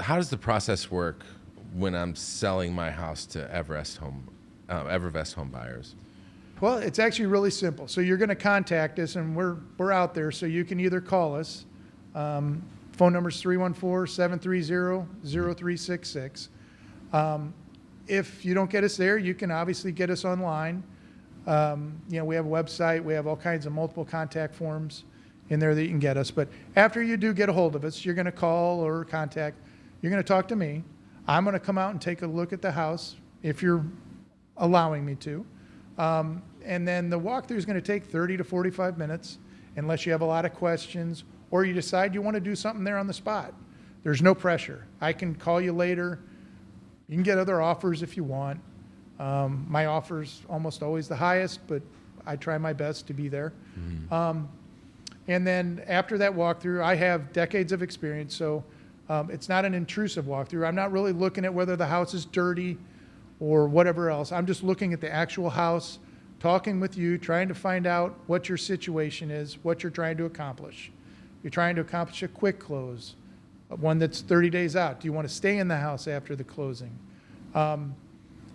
how does the process work when I'm selling my house to Evervest Home Buyers? Well, it's actually really simple. So you're going to contact us, and we're out there, so you can either call us. Phone number is 314-730-0366. If you don't get us there, you can obviously get us online. We have a website. We have all kinds of multiple contact forms in there that you can get us. But after you do get a hold of us, you're going to call or contact. You're going to talk to me. I'm going to come out and take a look at the house if you're allowing me to. And then the walkthrough is going to take 30 to 45 minutes unless you have a lot of questions or you decide you want to do something there on the spot. There's no pressure. I can call you later. You can get other offers if you want. My offer's almost always the highest, but I try my best to be there. Mm-hmm. And then after that walkthrough, I have decades of experience, so it's not an intrusive walkthrough. I'm not really looking at whether the house is dirty or whatever else. I'm just looking at the actual house, talking with you, trying to find out what your situation is, what you're trying to accomplish. You're trying to accomplish a quick close, one that's 30 days out. Do you want to stay in the house after the closing? And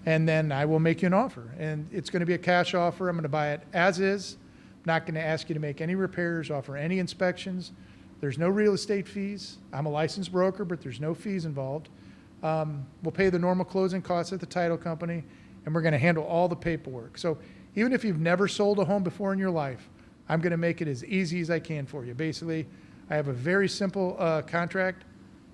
then I will make you an offer. And it's going to be a cash offer. I'm going to buy it as is. I'm not going to ask you to make any repairs, offer any inspections. There's no real estate fees. I'm a licensed broker, but there's no fees involved. We'll pay the normal closing costs at the title company, and we're going to handle all the paperwork. So even if you've never sold a home before in your life, I'm going to make it as easy as I can for you. Basically, I have a very simple contract.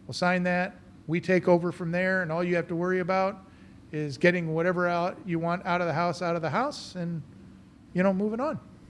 We'll sign that. We take over from there, and all you have to worry about is getting whatever out you want out of the house, and, moving on.